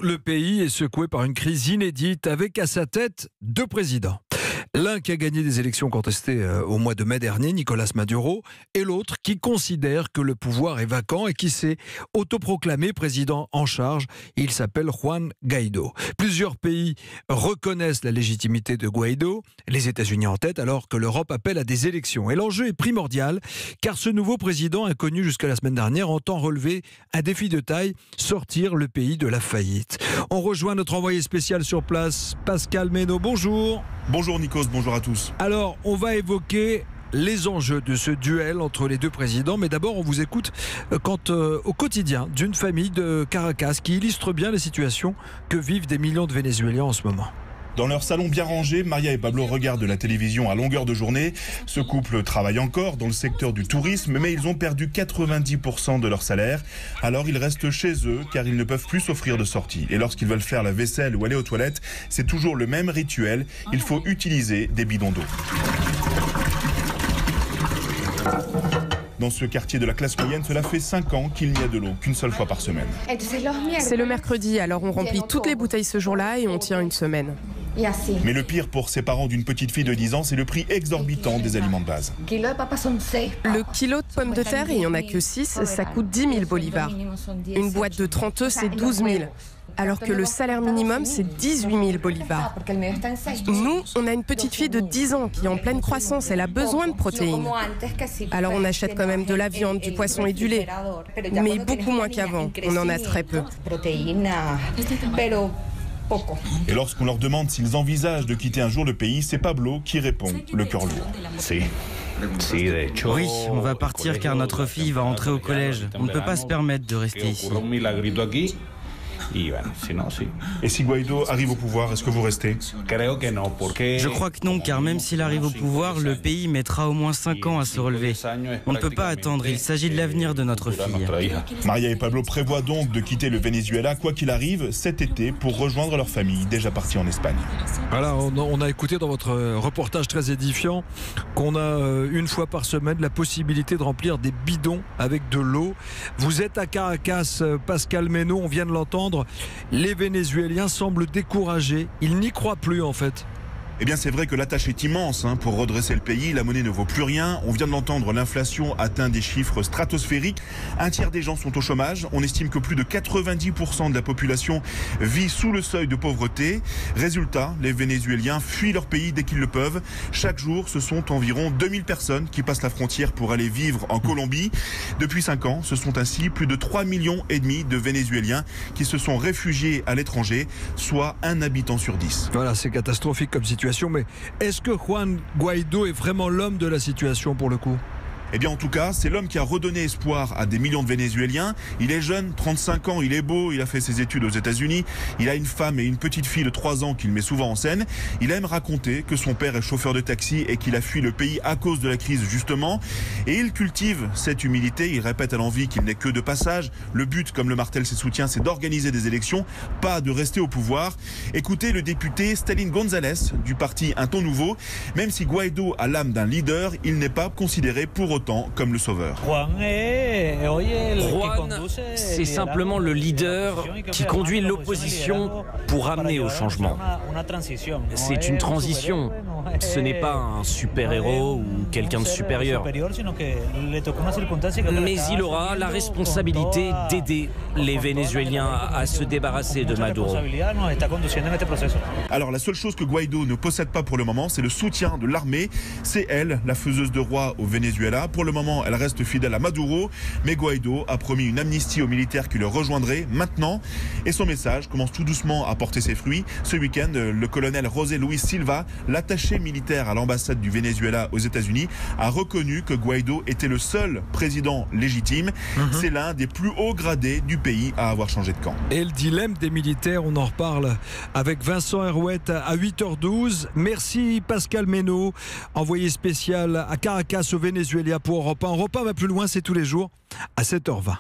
le pays est secoué par une crise inédite avec à sa tête deux présidents. L'un qui a gagné des élections contestées au mois de mai dernier, Nicolas Maduro, et l'autre qui considère que le pouvoir est vacant et qui s'est autoproclamé président en charge. Il s'appelle Juan Guaidó. Plusieurs pays reconnaissent la légitimité de Guaidó, les États-Unis en tête, alors que l'Europe appelle à des élections. Et l'enjeu est primordial, car ce nouveau président, inconnu jusqu'à la semaine dernière, entend relever un défi de taille, sortir le pays de la faillite. On rejoint notre envoyé spécial sur place, Pascal Meynaud. Bonjour. Bonjour Nikos, bonjour à tous. Alors, on va évoquer les enjeux de ce duel entre les deux présidents, mais d'abord on vous écoute quant au quotidien d'une famille de Caracas qui illustre bien les situations que vivent des millions de Vénézuéliens en ce moment. Dans leur salon bien rangé, Maria et Pablo regardent la télévision à longueur de journée. Ce couple travaille encore dans le secteur du tourisme, mais ils ont perdu 90% de leur salaire. Alors ils restent chez eux car ils ne peuvent plus s'offrir de sortie. Et lorsqu'ils veulent faire la vaisselle ou aller aux toilettes, c'est toujours le même rituel. Il faut utiliser des bidons d'eau. Dans ce quartier de la classe moyenne, cela fait 5 ans qu'il n'y a de l'eau qu'une seule fois par semaine. C'est le mercredi, alors on remplit toutes les bouteilles ce jour-là et on tient une semaine. Mais le pire pour ces parents d'une petite fille de 10 ans, c'est le prix exorbitant des aliments de base. Le kilo de pommes de terre, il n'y en a que 6, ça coûte 10 000 bolivars. Une boîte de 30 œufs, c'est 12 000. Alors que le salaire minimum, c'est 18 000 bolivars. Nous, on a une petite fille de 10 ans qui est en pleine croissance, elle a besoin de protéines. Alors on achète quand même de la viande, du poisson et du lait, mais beaucoup moins qu'avant, on en a très peu. Et lorsqu'on leur demande s'ils envisagent de quitter un jour le pays, c'est Pablo qui répond, le cœur lourd. Oui, on va partir car notre fille va entrer au collège. On ne peut pas se permettre de rester ici. Et si Guaidó arrive au pouvoir, est-ce que vous restez? Je crois que non, car même s'il arrive au pouvoir, le pays mettra au moins 5 ans à se relever. On ne peut pas attendre, il s'agit de l'avenir de notre fille. Maria et Pablo prévoient donc de quitter le Venezuela, quoi qu'il arrive, cet été, pour rejoindre leur famille, déjà partie en Espagne. Voilà, on a écouté dans votre reportage très édifiant qu'on a une fois par semaine la possibilité de remplir des bidons avec de l'eau. Vous êtes à Caracas, Pascal Meynaud, on vient de l'entendre. Les Vénézuéliens semblent découragés. Ils n'y croient plus en fait. Eh bien c'est vrai que la tâche est immense pour redresser le pays. La monnaie ne vaut plus rien. On vient de l'entendre, l'inflation atteint des chiffres stratosphériques. Un tiers des gens sont au chômage. On estime que plus de 90% de la population vit sous le seuil de pauvreté. Résultat, les Vénézuéliens fuient leur pays dès qu'ils le peuvent. Chaque jour, ce sont environ 2000 personnes qui passent la frontière pour aller vivre en Colombie. Depuis 5 ans, ce sont ainsi plus de 3,5 millions de Vénézuéliens qui se sont réfugiés à l'étranger, soit un habitant sur 10. Voilà, c'est catastrophique comme situation. Mais est-ce que Juan Guaidó est vraiment l'homme de la situation pour le coup ? Eh bien en tout cas, c'est l'homme qui a redonné espoir à des millions de Vénézuéliens. Il est jeune, 35 ans, il est beau, il a fait ses études aux États-Unis. Il a une femme et une petite fille de 3 ans qu'il met souvent en scène. Il aime raconter que son père est chauffeur de taxi et qu'il a fui le pays à cause de la crise justement. Et il cultive cette humilité. Il répète à l'envi qu'il n'est que de passage. Le but, comme le martèlent ses soutiens, c'est d'organiser des élections, pas de rester au pouvoir. Écoutez le député Stalin González du parti Un Ton Nouveau. Même si Guaidó a l'âme d'un leader, il n'est pas considéré pour autant comme le sauveur. Juan, c'est simplement le leader qui conduit l'opposition pour amener au changement. C'est une transition. Ce n'est pas un super-héros ou quelqu'un de supérieur. Mais il aura la responsabilité d'aider les Vénézuéliens à se débarrasser de Maduro. Alors la seule chose que Guaidó ne possède pas pour le moment, c'est le soutien de l'armée. C'est elle, la faiseuse de roi au Venezuela. Pour le moment, elle reste fidèle à Maduro, mais Guaidó a promis une amnistie aux militaires qui le rejoindraient maintenant. Et son message commence tout doucement à porter ses fruits. Ce week-end, le colonel José Luis Silva, l'attaché militaire à l'ambassade du Venezuela aux États-Unis, a reconnu que Guaidó était le seul président légitime. C'est l'un des plus hauts gradés du pays à avoir changé de camp. Et le dilemme des militaires, on en reparle avec Vincent Herouette à 8h12. Merci Pascal Meynaud, envoyé spécial à Caracas au Venezuela pour Europe 1. Europe 1 va plus loin, c'est tous les jours à 7h20.